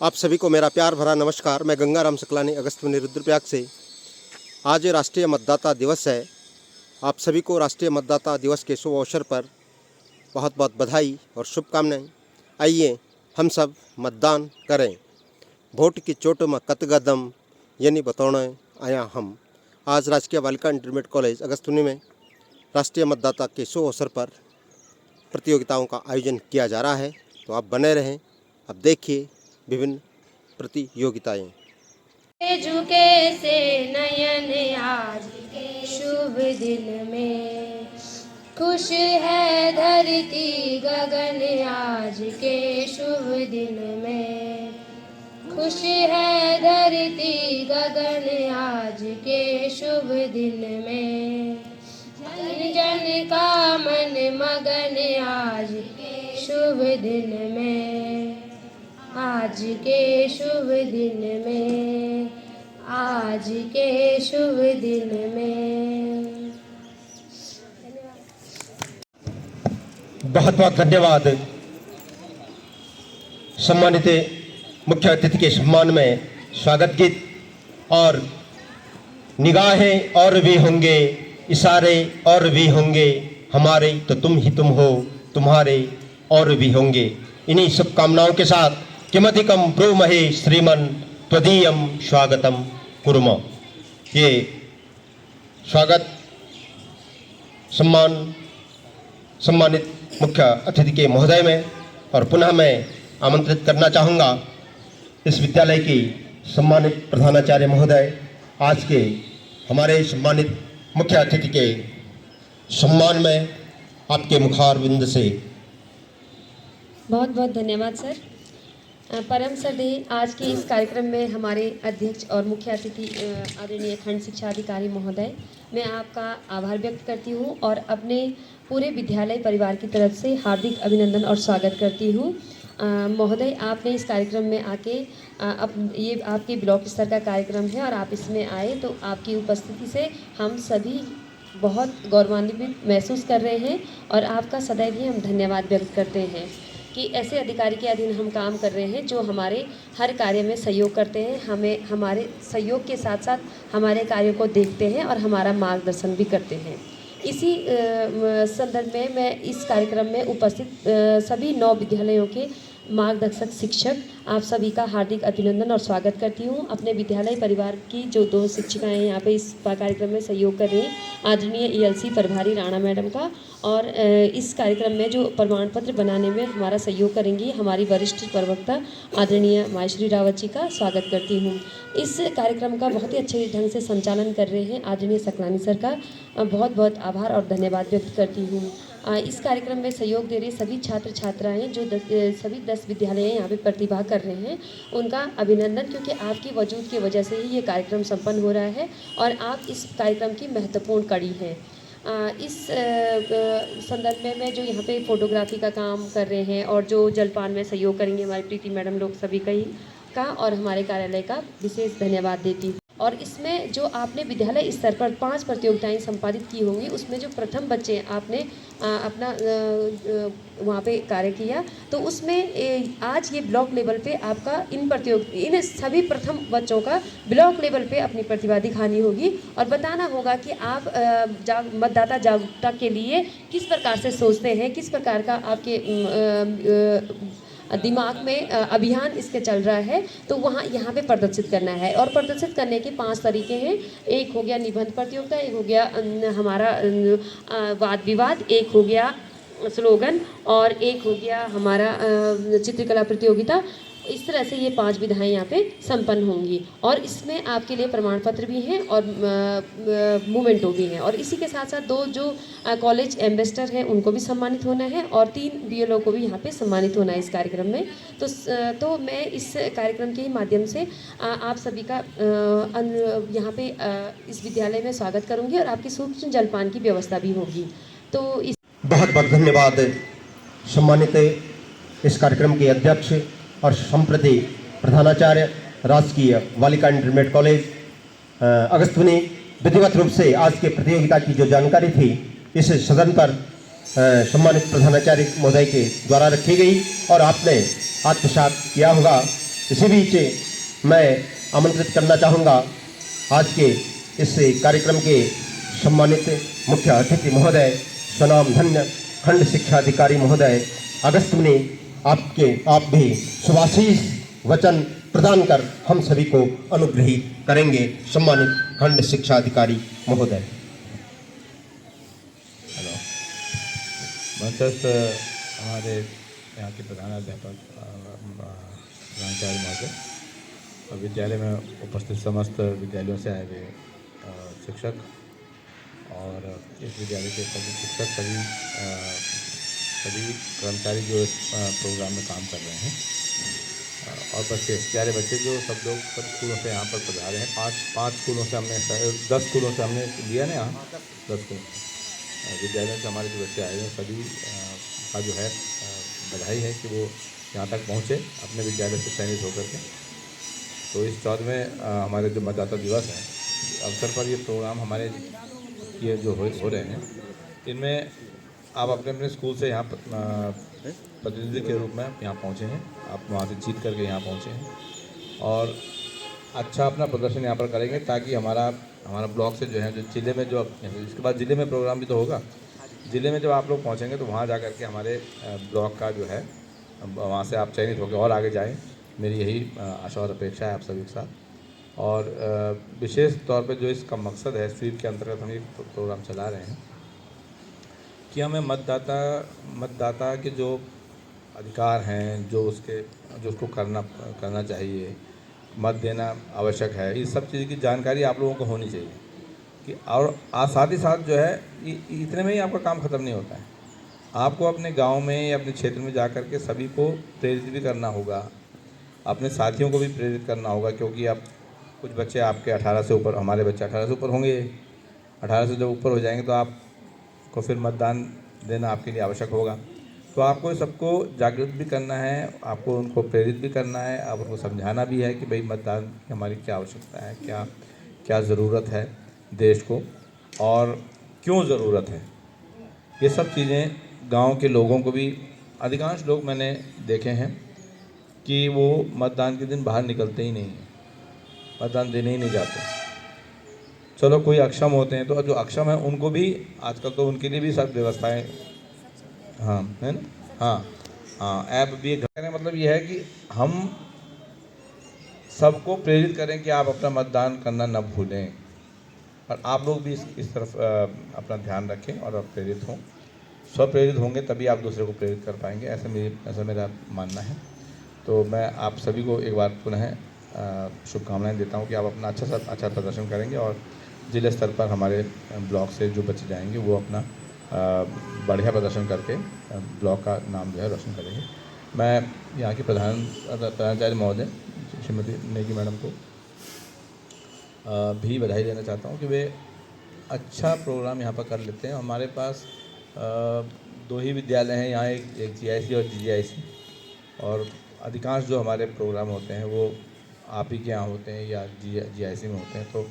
आप सभी को मेरा प्यार भरा नमस्कार। मैं गंगाराम सकलानी अगस्त्यमुनि रुद्रप्रयाग से। आज राष्ट्रीय मतदाता दिवस है। आप सभी को राष्ट्रीय मतदाता दिवस के शुभ अवसर पर बहुत बहुत बधाई और शुभकामनाएं। आइए हम सब मतदान करें। वोट की चोट में कतगदम यानी बतौने आया हम। आज राजकीय बालिका इंटरमीडिएट कॉलेज अगस्त्यमुनि में राष्ट्रीय मतदाता के शुभ अवसर पर प्रतियोगिताओं का आयोजन किया जा रहा है। तो आप बने रहें। अब देखिए विभिन्न प्रतियोगिताएं। झुके से नयन आज के शुभ दिन में, खुश है धरती गगन आज के शुभ दिन में, खुश है धरती गगन आज के शुभ दिन में, जन जन का मन मगन आज के शुभ दिन में, आज के शुभ दिन में, आज के शुभ दिन में। बहुत बहुत धन्यवाद। सम्मानित मुख्य अतिथि के सम्मान में स्वागत गीत और निगाहें और भी होंगे, इशारे और भी होंगे, हमारे तो तुम ही तुम हो, तुम्हारे और भी होंगे। इन्हीं शुभकामनाओं के साथ किमधिकं ब्रूमहे श्रीमन् त्वदीयं स्वागतम कुर्म। ये स्वागत सम्मानित मुख्य अतिथि के महोदय में और पुनः मैं आमंत्रित करना चाहूँगा इस विद्यालय की सम्मानित प्रधानाचार्य महोदय आज के हमारे सम्मानित मुख्य अतिथि के सम्मान में आपके मुखारविंद से। बहुत बहुत धन्यवाद सर। परम श्रद्धेय आज के इस कार्यक्रम में हमारे अध्यक्ष और मुख्य अतिथि आदरणीय खंड शिक्षा अधिकारी महोदय, मैं आपका आभार व्यक्त करती हूँ और अपने पूरे विद्यालय परिवार की तरफ से हार्दिक अभिनंदन और स्वागत करती हूँ। महोदय, आपने इस कार्यक्रम में आके ये आपके ब्लॉक स्तर का कार्यक्रम है और आप इसमें आए, तो आपकी उपस्थिति से हम सभी बहुत गौरवान्वित महसूस कर रहे हैं और आपका सदैव ही हम धन्यवाद व्यक्त करते हैं कि ऐसे अधिकारी के अधीन हम काम कर रहे हैं जो हमारे हर कार्य में सहयोग करते हैं, हमें हमारे सहयोग के साथ साथ हमारे कार्यों को देखते हैं और हमारा मार्गदर्शन भी करते हैं। इसी संदर्भ में मैं इस कार्यक्रम में उपस्थित सभी 9 विद्यालयों के मार्गदर्शक शिक्षक आप सभी का हार्दिक अभिनंदन और स्वागत करती हूँ। अपने विद्यालय परिवार की जो 2 शिक्षिकाएँ यहाँ पे इस कार्यक्रम में सहयोग कर रही हैं, आदरणीय ELC प्रभारी राणा मैडम का, और इस कार्यक्रम में जो प्रमाण पत्र बनाने में हमारा सहयोग करेंगी हमारी वरिष्ठ प्रवक्ता आदरणीय मायश्री रावत जी का स्वागत करती हूँ। इस कार्यक्रम का बहुत ही अच्छे ढंग से संचालन कर रहे हैं आदरणीय सकलानी सर का बहुत बहुत आभार और धन्यवाद व्यक्त करती हूँ। इस कार्यक्रम में सहयोग दे रहे सभी छात्र छात्राएं जो सभी 10 विद्यालय यहाँ पे प्रतिभाग कर रहे हैं, उनका अभिनंदन, क्योंकि आपकी वजूद की वजह से ही ये कार्यक्रम संपन्न हो रहा है और आप इस कार्यक्रम की महत्वपूर्ण कड़ी हैं। इस संदर्भ में मैं जो यहाँ पे फोटोग्राफी का काम कर रहे हैं और जो जलपान में सहयोग करेंगे हमारी प्रीति मैडम लोग सभी का और हमारे कार्यालय का विशेष धन्यवाद देती हूँ। और इसमें जो आपने विद्यालय स्तर पर 5 प्रतियोगिताएं संपादित की होंगी, उसमें जो प्रथम बच्चे आपने अपना वहाँ पे कार्य किया, तो उसमें आज ये ब्लॉक लेवल पे आपका इन सभी प्रथम बच्चों का ब्लॉक लेवल पे अपनी प्रतिभा दिखानी होगी और बताना होगा कि आप मतदाता जागरूकता के लिए किस प्रकार से सोचते हैं, किस प्रकार का आपके दिमाग में अभियान इसके चल रहा है, तो वहाँ यहाँ पे प्रदर्शित करना है। और प्रदर्शित करने के 5 तरीके हैं। एक हो गया निबंध प्रतियोगिता, एक हो गया हमारा वाद विवाद, एक हो गया स्लोगन और एक हो गया हमारा चित्रकला प्रतियोगिता। इस तरह से ये 5 विधाएं यहाँ पे संपन्न होंगी और इसमें आपके लिए प्रमाण पत्र भी हैं और मोमेंटो भी हैं। और इसी के साथ साथ 2 जो कॉलेज एम्बेसडर हैं उनको भी सम्मानित होना है और 3 BLO को भी यहाँ पे सम्मानित होना है इस कार्यक्रम में। तो मैं इस कार्यक्रम के माध्यम से आप सभी का यहाँ पे इस विद्यालय में स्वागत करूँगी और आपकी सूक्ष्म जलपान की व्यवस्था भी होगी। तो इस बहुत बहुत धन्यवाद। सम्मानित इस कार्यक्रम के अध्यक्ष और संप्रति प्रधानाचार्य राजकीय बालिका इंटरमीडिएट कॉलेज अगस्त्यमुनि विधिवत रूप से आज के प्रतियोगिता की जो जानकारी थी इस सदन पर सम्मानित प्रधानाचार्य महोदय के द्वारा रखी गई और आपने आत्मसात किया होगा। इसी बीच मैं आमंत्रित करना चाहूँगा आज के इस कार्यक्रम के सम्मानित मुख्य अतिथि महोदय, स्वनाम धन्य खंड शिक्षा अधिकारी महोदय अगस्त मुनि, आप भी शुभाशीष वचन प्रदान कर हम सभी को अनुग्रहित करेंगे। सम्मानित खंड शिक्षा अधिकारी महोदय। हेलो, मंचस्थ हमारे यहाँ के प्रधानाध्यापक प्रधानाचार्य महोदय और विद्यालय में उपस्थित समस्त विद्यालयों से आए हुए शिक्षक और इस विद्यालय के सभी शिक्षक, सभी कर्मचारी जो इस प्रोग्राम में काम कर रहे हैं और बच्चे, प्यारे बच्चे जो सब लोग सब स्कूलों से यहाँ पर पधारे हैं। पाँच स्कूलों से हमने 10 स्कूलों से हमने लिया ना, यहाँ 10 स्कूल विद्यालयों से हमारे जो बच्चे आए हैं सभी का जो है बधाई है कि वो यहाँ तक पहुँचे अपने विद्यालय से चयनित होकर के। तो इस 14वें हमारे जो मतदाता दिवस है अवसर पर ये प्रोग्राम हमारे ये जो हो रहे हैं, इनमें आप अपने अपने स्कूल से यहाँ प्रतिनिधि के रूप में यहाँ पहुँचे हैं। आप वहाँ से जीत करके यहाँ पहुँचे हैं और अच्छा अपना प्रदर्शन यहाँ पर करेंगे ताकि हमारा ब्लॉक से जो है जो जिले में जो इसके बाद जिले में प्रोग्राम भी तो होगा। जिले में जब आप लोग पहुँचेंगे तो वहाँ जा कर के हमारे ब्लॉक का जो है वहाँ से आप चयनित होकर और आगे जाएँ। मेरी यही आशा और अपेक्षा है आप सभी के साथ। और विशेष तौर पे जो इसका मकसद है, स्वीप के अंतर्गत हम ये प्रोग्राम चला रहे हैं कि हमें मतदाता के जो अधिकार हैं, जो उसको करना चाहिए, मत देना आवश्यक है, इस सब चीज़ की जानकारी आप लोगों को होनी चाहिए कि और साथ ही साथ जो है इतने में ही आपका काम ख़त्म नहीं होता है। आपको अपने गांव में या अपने क्षेत्र में जा कर के सभी को प्रेरित भी करना होगा, अपने साथियों को भी प्रेरित करना होगा, क्योंकि अब कुछ बच्चे आपके 18 से ऊपर, हमारे बच्चे 18 से ऊपर होंगे। 18 से जब ऊपर हो जाएंगे तो आपको फिर मतदान देना आपके लिए आवश्यक होगा। तो आपको सबको जागृत भी करना है, आपको उनको प्रेरित भी करना है, आप उनको समझाना भी है कि भाई मतदान की हमारी क्या आवश्यकता है, क्या ज़रूरत है देश को और क्यों ज़रूरत है। ये सब चीज़ें गांव के लोगों को भी, अधिकांश लोग मैंने देखे हैं कि वो मतदान के दिन बाहर निकलते ही नहीं हैं, मतदान देने ही नहीं जाते। चलो कोई अक्षम होते हैं तो जो अक्षम है उनको भी आजकल तो उनके लिए भी सब व्यवस्थाएं हाँ है ना, हाँ ऐप भी कहने मतलब ये है कि हम सबको प्रेरित करें कि आप अपना मतदान करना न भूलें और आप लोग भी इस तरफ अपना ध्यान रखें और आप प्रेरित हों। स्वप्रेरित होंगे तभी आप दूसरे को प्रेरित कर पाएंगे, ऐसा मेरा मानना है। तो मैं आप सभी को एक बार पुनः शुभकामनाएं देता हूं कि आप अपना अच्छा प्रदर्शन करेंगे और जिले स्तर पर हमारे ब्लॉक से जो बच्चे जाएंगे वो अपना बढ़िया प्रदर्शन करके ब्लॉक का नाम जो है रोशन करेंगे। मैं यहाँ के प्रधानाचार्य महोदय श्रीमती नेगी मैडम को भी बधाई देना चाहता हूँ कि वे अच्छा प्रोग्राम यहाँ पर कर लेते हैं। हमारे पास 2 ही विद्यालय हैं यहाँ, एक GIC और GGIC, और अधिकांश जो हमारे प्रोग्राम होते हैं वो आप ही के यहाँ होते हैं या GIC में होते हैं। तो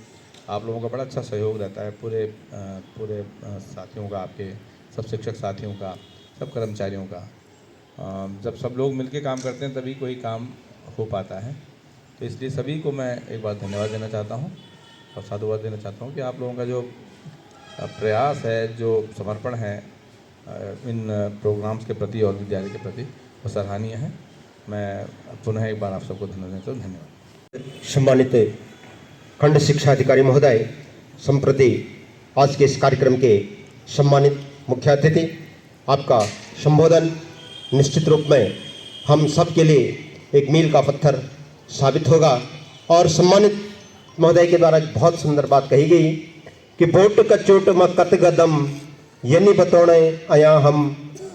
आप लोगों का बड़ा अच्छा सहयोग रहता है, पूरे साथियों का, आपके सब शिक्षक साथियों का, सब कर्मचारियों का। जब सब लोग मिलके काम करते हैं तभी कोई काम हो पाता है। तो इसलिए सभी को मैं एक बार धन्यवाद देना चाहता हूँ और साधुवाद देना चाहता हूँ कि आप लोगों का जो प्रयास है, जो समर्पण है इन प्रोग्राम्स के प्रति और विद्यालय के प्रति, वो सराहनीय है। मैं पुनः एक बार आप सबको धन्यवाद देता हूँ। धन्यवाद। सम्मानित खंड शिक्षा अधिकारी महोदय, संप्रति आज के इस कार्यक्रम के सम्मानित मुख्य अतिथि, आपका संबोधन निश्चित रूप में हम सब के लिए एक मील का पत्थर साबित होगा। और सम्मानित महोदय के द्वारा बहुत सुंदर बात कही गई कि वोट का चोट म कत गदम यनी बतौणे अया हम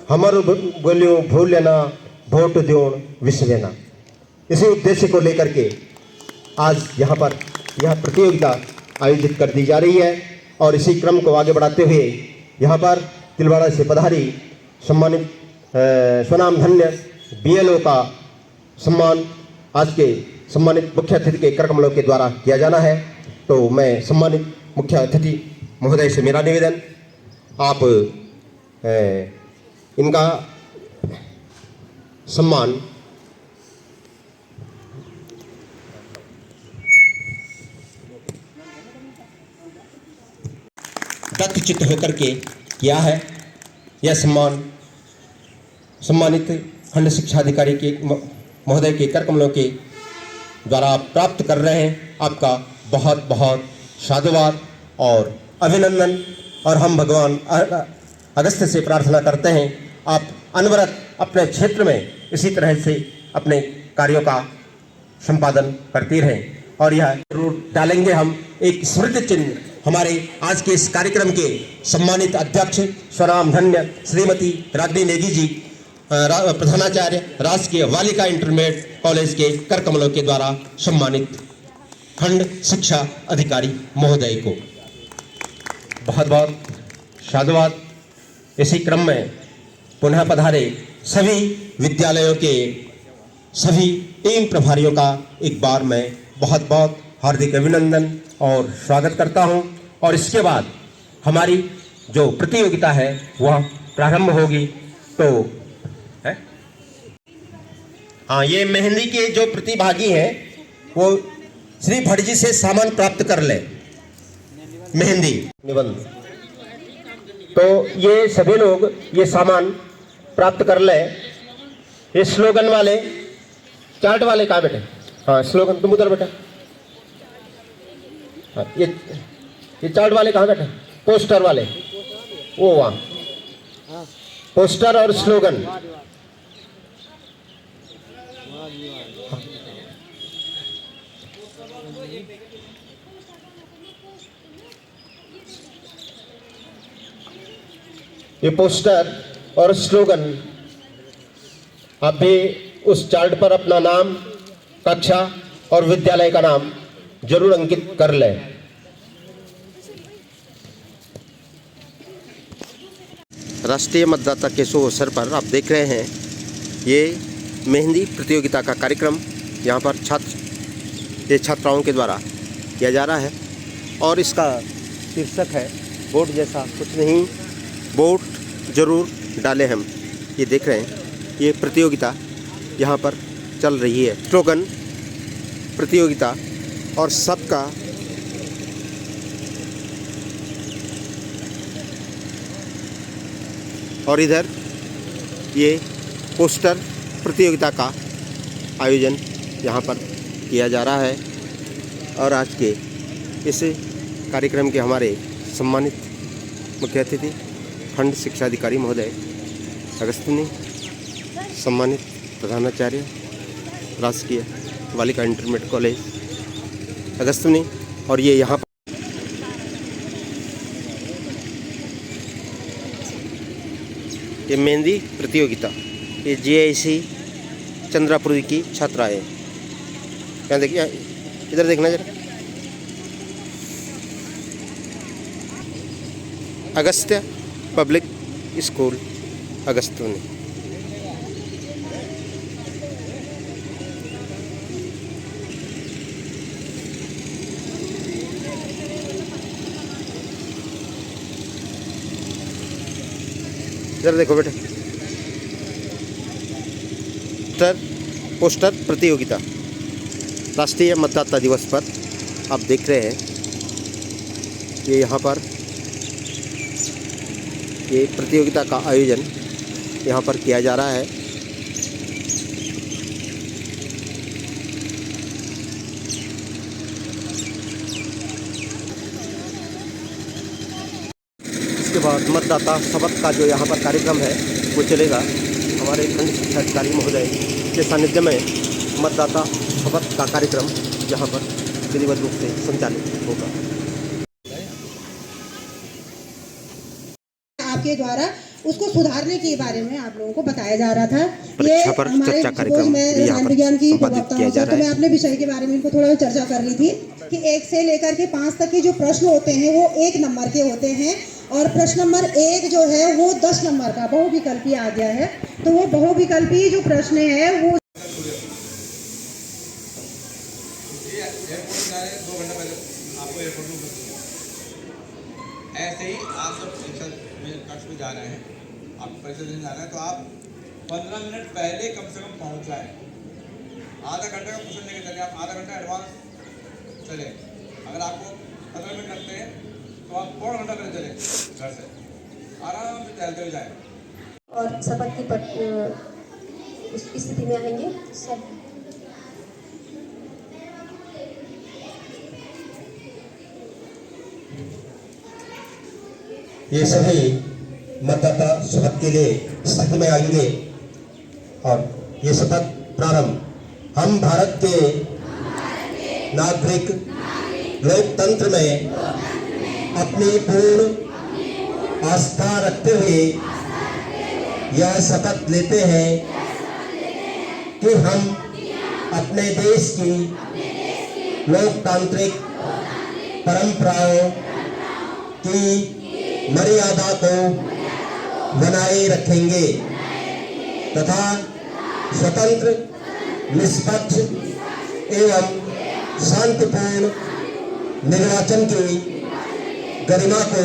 हमर बोलियो भूल लेना वोट द्योण विश्वेना। इसी उद्देश्य को लेकर के आज यहाँ पर यह प्रतियोगिता आयोजित कर दी जा रही है और इसी क्रम को आगे बढ़ाते हुए यहाँ पर तिलवाड़ा से पधारी सम्मानित स्वनाम धन्य BLO का सम्मान आज के सम्मानित मुख्य अतिथि के कर कमलों के द्वारा किया जाना है। तो मैं सम्मानित मुख्य अतिथि महोदय से मेरा निवेदन, आप इनका सम्मान तथचित होकर के किया है। यह सम्मानित खंड शिक्षा अधिकारी के महोदय के कर कमलों के द्वारा आप प्राप्त कर रहे हैं। आपका बहुत बहुत साधुवाद और अभिनंदन। और हम भगवान अगस्त्य से प्रार्थना करते हैं आप अनवरत अपने क्षेत्र में इसी तरह से अपने कार्यों का संपादन करती रहें। और यह जरूर डालेंगे हम एक स्मृति चिन्ह हमारे आज के इस कार्यक्रम के सम्मानित अध्यक्ष स्वनाम धन्य श्रीमती रागिनी नेगी जी, प्रधानाचार्य राजकीय बालिका इंटरमीडिएट कॉलेज के कर कमलों के द्वारा सम्मानित खंड शिक्षा अधिकारी महोदय को बहुत बहुत साधुवाद। इसी क्रम में पुनः पधारे सभी विद्यालयों के सभी टीम प्रभारियों का एक बार मैं बहुत बहुत हार्दिक अभिनंदन और स्वागत करता हूं। और इसके बाद हमारी जो प्रतियोगिता है वह प्रारंभ होगी। तो है हाँ, ये मेहंदी के जो प्रतिभागी हैं वो श्री भट्ट जी से सामान प्राप्त कर ले। मेहंदी निबंध, तो ये सभी लोग ये सामान प्राप्त कर ले। ये स्लोगन वाले, चार्ट वाले कहाँ बैठे? हाँ, स्लोगन तुम उधर बैठे। हाँ, ये चार्ट वाले कहाँ बैठे? पोस्टर वाले वो वहाँ, पोस्टर और स्लोगन। ये पोस्टर और स्लोगन आप भी उस चार्ट पर अपना नाम, कक्षा और विद्यालय का नाम जरूर अंकित कर लें। राष्ट्रीय मतदाता के शुभ अवसर पर आप देख रहे हैं ये मेहंदी प्रतियोगिता का कार्यक्रम यहाँ पर छात्राओं के द्वारा किया जा रहा है। और इसका शीर्षक है वोट जैसा कुछ नहीं, वोट जरूर डालें हम। ये देख रहे हैं ये प्रतियोगिता यहाँ पर चल रही है। स्लोगन प्रतियोगिता और सबका और इधर ये पोस्टर प्रतियोगिता का आयोजन यहाँ पर किया जा रहा है। और आज के इस कार्यक्रम के हमारे सम्मानित मुख्य अतिथि खंड शिक्षा अधिकारी महोदय अगस्त्यनी, सम्मानित प्रधानाचार्य राजकीय बालिका इंटरमीडिएट कॉलेज अगस्त्यनी। और ये यहाँ पर ये मेहंदी प्रतियोगिता, ये GIC चंद्रापुरी की छात्राएँ। यहाँ देखिए, इधर देखना जरा। अगस्त्य पब्लिक स्कूल अगस्त्यनी। इधर देखो बेटे, पोस्टर प्रतियोगिता राष्ट्रीय मतदाता दिवस पर आप देख रहे हैं ये यहाँ पर ये प्रतियोगिता का आयोजन यहाँ पर किया जा रहा है। इसके बाद मतदाता शपथ का जो यहाँ पर कार्यक्रम है वो चलेगा। हमारे खंड शिक्षा अधिकारी महोदय के सानिध्य में मतदाता शपथ का कार्यक्रम यहाँ पर विधिवत रूप से संचालित होगा। आपके द्वारा उसको सुधारने के बारे में आप लोगों को बताया जा रहा था। परीक्षा पर चर्चा कार्यक्रम रसायन विज्ञान की संपादित किया जा रहा है। तो मैं अपने विषय के बारे में इनको थोड़ा चर्चा कर ली थी कि 1 से लेकर के 5 तक के जो प्रश्न होते हैं वो 1 नंबर के होते हैं और प्रश्न नंबर 1 जो है वो 10 नंबर का बहुविकल्पी आ गया है। तो वो बहुविकल्पी जो प्रश्न है वो ऐसे ही आप जब परीक्षा में कक्ष में जा रहे हैं, आप परीक्षा देने जा रहे हैं, तो आप 15 मिनट पहले कम से कम पहुंच जाएं। आधा घंटे का क्वेश्चन लेके चले, आप आधा घंटा एडवांस चले। अगर आपको 15 मिनट लगते हैं तो आप पौन घंटा पहले चले घर से, आराम से टहलते हुए जाएं। और शपथ की उस स्थिति में आएंगे सब। ये सभी मतदाता शपथ के लिए स्थिति में आएंगे और ये शपथ प्रारंभ। हम भारत के नागरिक लोकतंत्र में अपनी पूर्ण आस्था रखते हुए यह शपथ लेते हैं कि हम अपने देश की लोकतांत्रिक परंपराओं की मर्यादा को बनाए रखेंगे तथा स्वतंत्र, निष्पक्ष एवं शांतिपूर्ण निर्वाचन की गरिमा को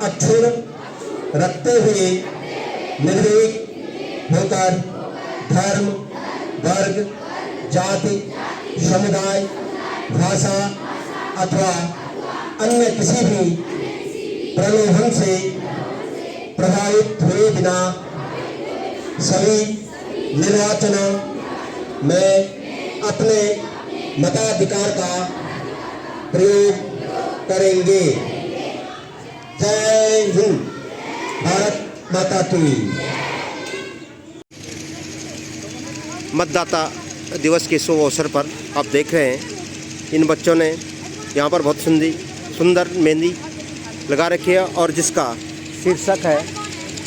अक्षुण्ण रखते हुए निर्भीक होकर धर्म, वर्ग, जाति, समुदाय, भाषा अथवा अन्य किसी भी प्रलोभन से प्रभावित हुए बिना सभी निर्वाचनों में अपने मताधिकार का प्रयोग करेंगे। जय हिंद, भारत माता की। मतदाता दिवस के शुभ अवसर पर आप देख रहे हैं इन बच्चों ने यहाँ पर बहुत सुंदर मेहंदी लगा रखी है और जिसका शीर्षक है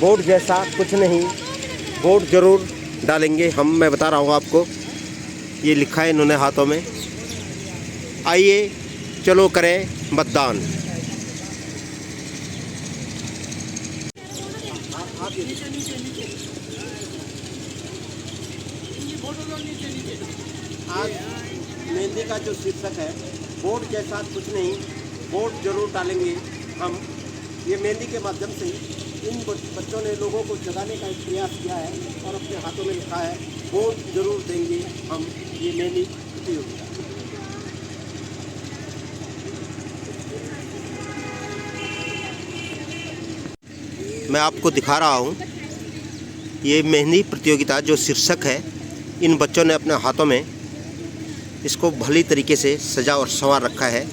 वोट जैसा कुछ नहीं, वोट जरूर डालेंगे हम। मैं बता रहा हूँ आपको, ये लिखा है इन्होंने हाथों में। आइए चलो करें मतदान। आज मेहंदी का जो शीर्षक है वोट जैसा कुछ नहीं, वोट जरूर डालेंगे हम। ये मेहंदी के माध्यम से इन बच्चों ने लोगों को जगाने का एक प्रयास किया है और अपने हाथों में लिखा है वोट जरूर देंगे हम। ये मेहंदी प्रतियोगिता मैं आपको दिखा रहा हूँ। ये मेहंदी प्रतियोगिता जो शीर्षक है इन बच्चों ने अपने हाथों में इसको भली तरीके से सजा और संवार रखा है।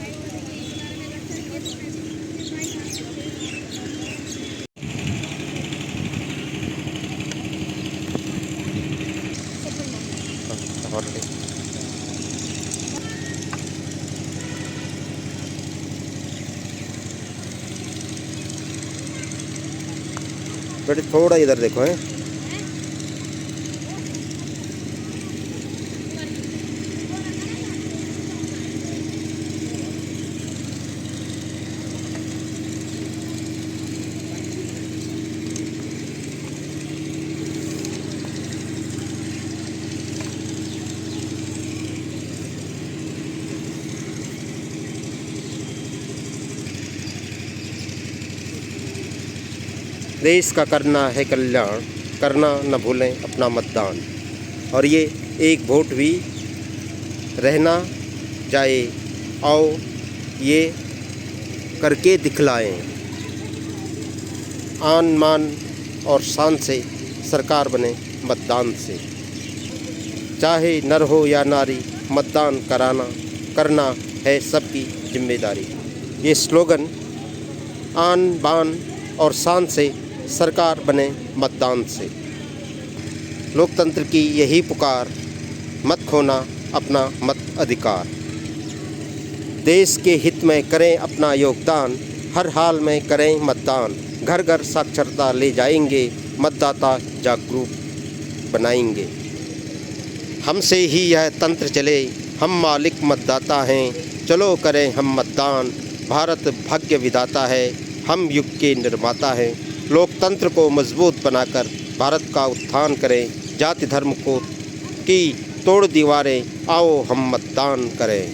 बेटे थोड़ा इधर देखो है। देश का करना है कल्याण, करना न भूलें अपना मतदान। और ये एक वोट भी रहना जाए, आओ ये करके दिखलाएं। आन मान और शान से सरकार बने मतदान से। चाहे नर हो या नारी, मतदान करना है सबकी जिम्मेदारी। ये स्लोगन आन बान और शान से सरकार बने मतदान से। लोकतंत्र की यही पुकार, मत खोना अपना मत अधिकार। देश के हित में करें अपना योगदान, हर हाल में करें मतदान। घर घर साक्षरता ले जाएंगे, मतदाता जागरूक बनाएंगे। हमसे ही यह तंत्र चले, हम मालिक मतदाता हैं, चलो करें हम मतदान। भारत भाग्य विधाता है, हम युग के निर्माता हैं। लोकतंत्र को मजबूत बनाकर भारत का उत्थान करें। जाति धर्म को की तोड़ दीवारें, आओ हम मतदान करें।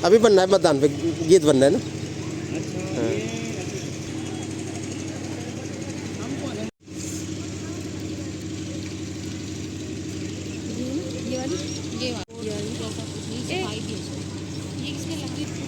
अभी बनना है मतदान पे, गीत बनना है ना। ये वाली सफाई भी है। ये किसमें लगी?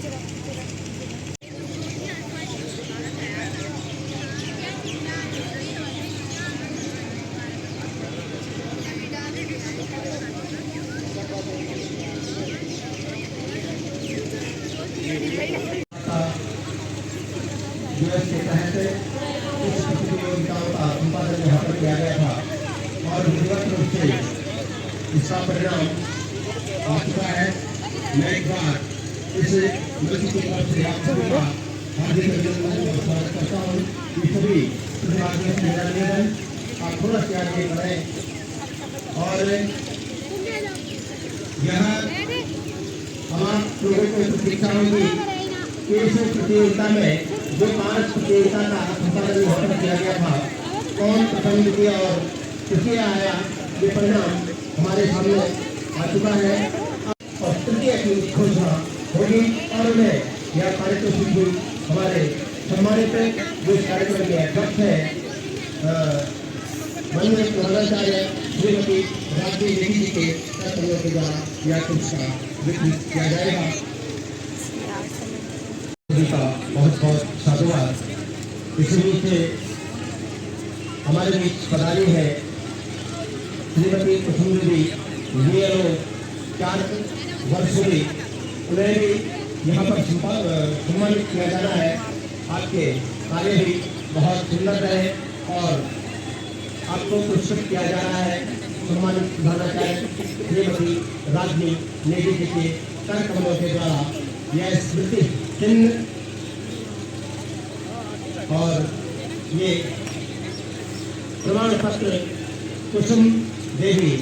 इसका परिणाम आ चुका है। मैं एक बार इस मंच की तरफ से आप सभी का हार्दिक अभिनंदन स्वागत करता हूँ। कि सभी प्रतिभागियों से मेरा निवेदन आप थोड़ा सा आगे बढ़ें और यह हम आप लोगों को प्रतीक्षा होगी कि इस प्रतियोगिता में जो 5 प्रतियोगिता का संचालन यहाँ पर किया गया था, कौन प्रथम द्वितीय और तृतीय आया, ये परिणाम हमारे सामने आ चुका है और तृतीय की घोषणा होगी और उन्हें यह पारितोषिक भी हमारे सम्मानित जो इस कार्यक्रम के अध्यक्ष है माननीय प्रधानाचार्य श्रीमती राजवी देवी जी के कर्तव्यों के द्वारा यह पुरस्कार वितरित किया जाएगा। का बहुत बहुत साधुवाद। इसी रूप से हमारे बीच पधारी है श्रीमती कुसुम देवी VLO 4 वर्ष हुई, उन्हें भी यहाँ पर सम्मानित किया जाना है। आपके कार्य भी बहुत सुंदर रहे और आपको पुरस्कृत किया जा रहा है। सम्मानित प्रधानाचार्य श्रीमती राजनी नेगी जी के कर कमलों के द्वारा यह स्मृति चिन्ह और ये प्रमाण पत्र कुसुम देवी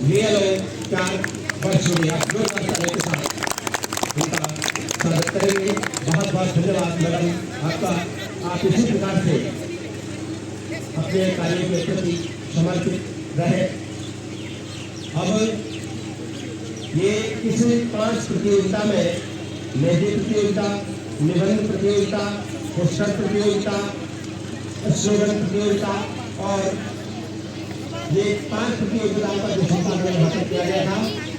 VLO 4 वर्ष हुई। आप जोरदार तालियों के साथ उनका स्वागत करेंगे। बहुत बहुत धन्यवाद मैडम आपका। आप इसी प्रकार से अपने कार्य के प्रति समर्पित रहे। अब ये इस 5 प्रतियोगिता में मेहंदी प्रतियोगिता, निबंध प्रतियोगिता, पोस्टर प्रतियोगिता, स्लोगन प्रतियोगिता और ये 5 प्रतियोगिताओं का जो संपादन यहाँ पर किया गया था,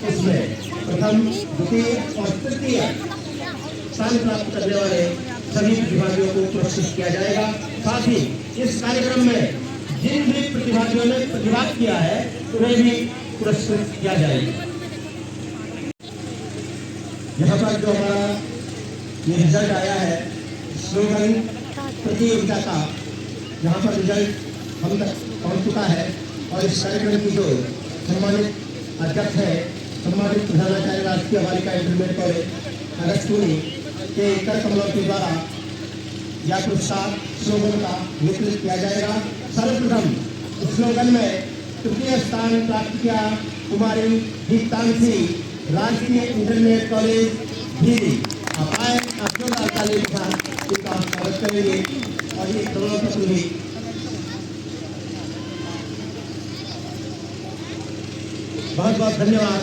उसमें प्रथम, द्वितीय और तृतीय स्थान प्राप्त करने वाले सभी प्रतिभागियों को पुरस्कृत किया जाएगा। साथ ही इस कार्यक्रम में जिन भी प्रतिभागियों ने प्रतिभाग किया है उन्हें भी पुरस्कृत किया जाएगा। यहाँ पर जो हमारा ये रिजल्ट आया है स्लोगन प्रतियोगिता का, यहाँ पर रिजल्ट हम तक पहुँच चुका है और इस कार्यक्रम की जो सम्मानित अध्यक्ष है, सम्मानित प्रधानाचार्य राजकीय बालिका इंटरमीडिएट कॉलेज अगस्तपुरी के कर कमलों के द्वारा यह पुरस्कार स्लोगन का वितरित किया जाएगा। सर्वप्रथम स्लोगन में तृतीय स्थान प्राप्त किया कुमारी दीप्तांशी राजकीय इंटरमीडिएट कॉलेज भीरी। आप आए, आप जोरदार ताली के साथ इनका स्वागत करेंगे और ये प्रमाण पत्र भी बहुत बहुत धन्यवाद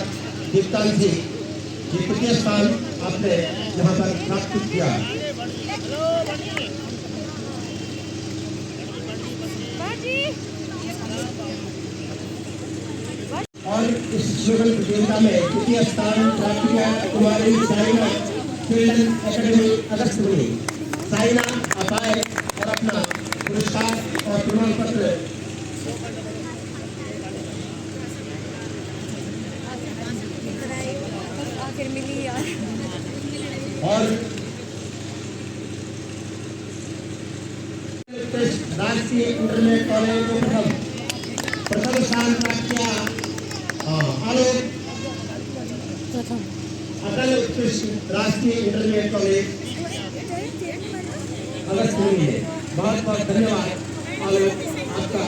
दीप्तांशी जी, तृतीय स्थान आपने यहाँ पर प्राप्त किया। और इस स्लोगन प्रतियोगिता में तृतीय स्थान प्राप्त किया कुमारी साइना चिल्ड्रन एकेडमी अगस्तपुरी। साइना आप आए और अपना पुरस्कार और प्रमाण पत्र और राजकीय इंटरमीडिएट कॉलेज में प्रथम स्थान प्राप्त किया आलोक अटल उत्कृष्ट राजकीय इंटरमीडिएट कॉलेज अगस्तपुरी है। बहुत बहुत धन्यवाद आलोक आपका।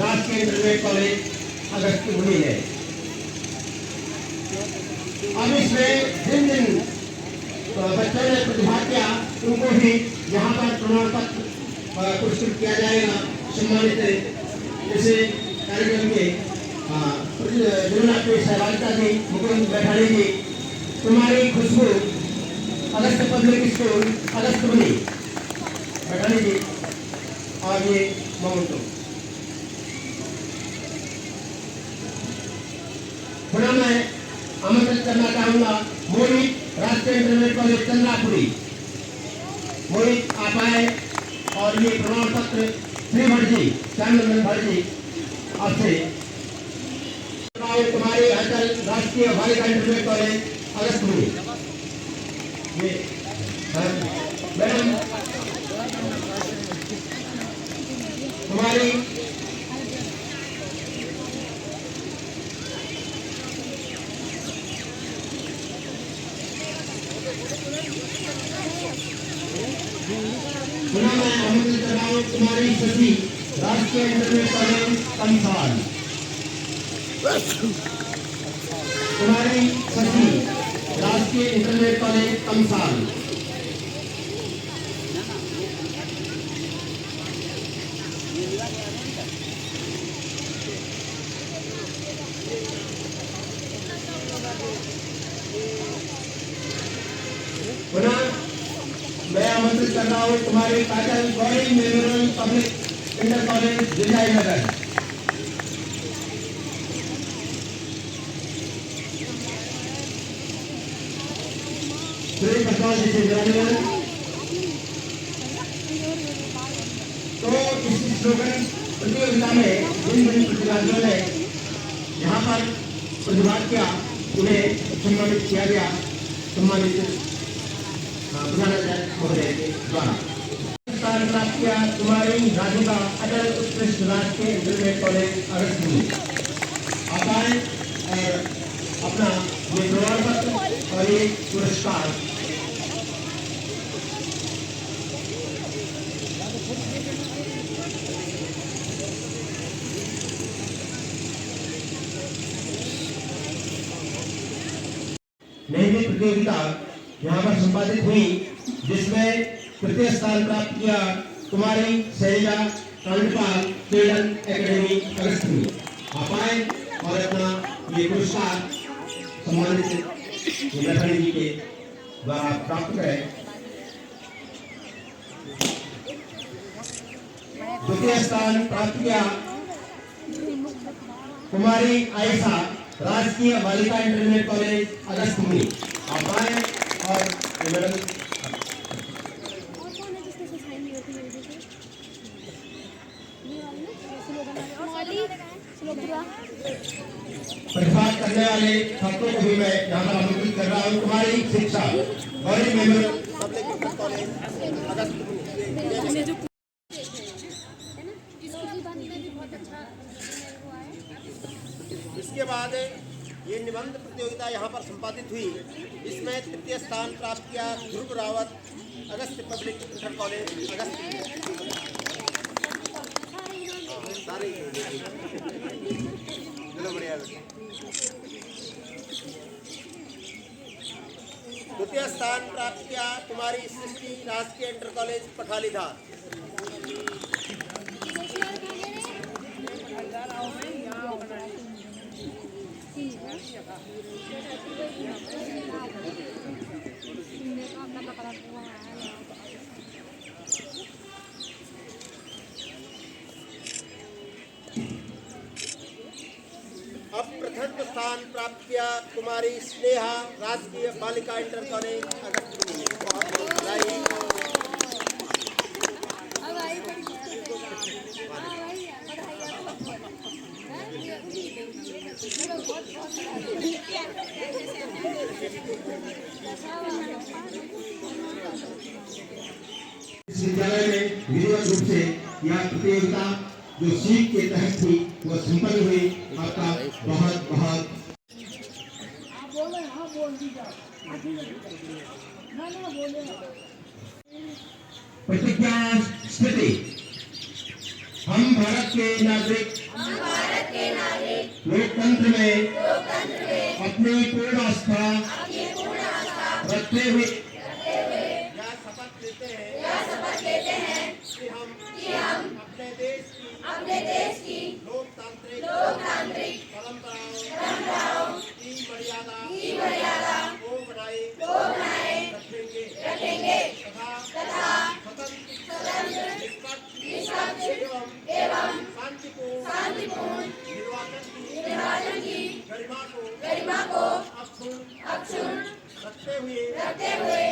राजकीय इंटरमीडिएट कॉलेज अगस्तपुरी है। अब इसमें जिन जिन बच्चों ने प्रतिभाग किया उनको भी यहाँ पर प्रमाण पत्र पुरस्कृत किया जाएगा। सम्मानित इस कार्यक्रम के जिला सहभागिता जी मुकुंद बैठारी जी, कुमारी खुशबू अगस्त पब्लिक स्कूल अगस्तपुरी बैठारी जी और ये मोमंटो। पुनः मैं आमंत्रित करना चाहूंगा मोहित राष्ट्रीय इंटरमीडिएट कॉलेज चंद्रापुरी। मोहित आप आए और ये प्रमाण पत्र श्री भट्ट जी, श्यामनंदन भट्ट जी आपसे। कुमारी अटल राष्ट्रीय बालिका इंटरमीडिएट कॉलेज अगस्तपुरी। ये मैडम कुमारी पुनः मैं आमंत्रित कर रहा हूं कुमारी शशि, राजकीय इंटरमीडिएट कॉलेज कंसाल। कुमारी शशि, राजकीय इंटरमीडिएट कॉलेज कंसाल। पुनः मैं आमंत्रित कर रहा हूँ कुमारी Kajal Gauri, memorial public inter college Vijaynagar. Shri Prakash ji से विराजमान। तो इस स्लोगन प्रतियोगिता में जिन जिन प्रतिभागियों ने यहाँ पर प्रतिभाग किया उन्हें सम्मानित किया गया। सम्मानित प्रधानाचार्य महोदय के द्वारा स्थान प्राप्त किया कुमारी राधिका, अटल उत्कृष्ट राजकीय इंटरमीडिएट कॉलेज अगस्त्यमुनि। आप आए और अपना ये प्रमाण पत्र और ये पुरस्कार नई नई प्रतियोगिता यहाँ पर संपादित हुई, जिसमें तृतीय स्थान प्राप्त किया कुमारी शैलजा कांडपाल, क्रीडन एकेडमी अगस्त्यमुनि। आप आए और अपना ये पुरस्कार सम्मानित लखनी जी के द्वारा प्राप्त करें। द्वितीय स्थान प्राप्त किया कुमारी आयशा, राजकीय बालिका इंटरमीडिएट कॉलेज अगस्त्यमुनि। आप आए और मेडल प्रतिभाग करने वाले छात्रों को भी मैं यहाँ पर आमंत्रित कर रहा हूँ। कुमारी शिक्षा Gauri memorial public inter college Agastyamuni. इसके बाद ये निबंध प्रतियोगिता यहाँ पर संपादित हुई, इसमें तृतीय स्थान प्राप्त किया ध्रुव रावत, अगस्त पब्लिक इंटर कॉलेज अगस्त्यमुनि। द्वितीय स्थान प्राप्त किया कुमारी सृष्टि, राजकीय इंटर कॉलेज पठालीधार। अब प्रथम स्थान प्राप्त किया कुमारी स्नेहा, राजकीय बालिका इंटर कॉलेज अगस्त्यमुनि। बहुत बहुत बधाई। इस विद्यालय में विधिवत रूप से यह प्रतियोगिता जो सीट के तहत थी वो संपन्न हुई। आपका बहुत बहुत प्रतिज्ञा स्थिति। हम भारत के नागरिक लोकतंत्र में अपनी पूर्ण आस्था रखते हुए यह शपथ लेते हैं कि हम अपने देश की लोकतांत्रिक परंपराओं की मर्यादा को बनाए रखेंगे तथा स्वतंत्र निष्पक्ष एवं शांतिपूर्ण निर्वाचन की गरिमा को अक्षुण्ण रखते हुए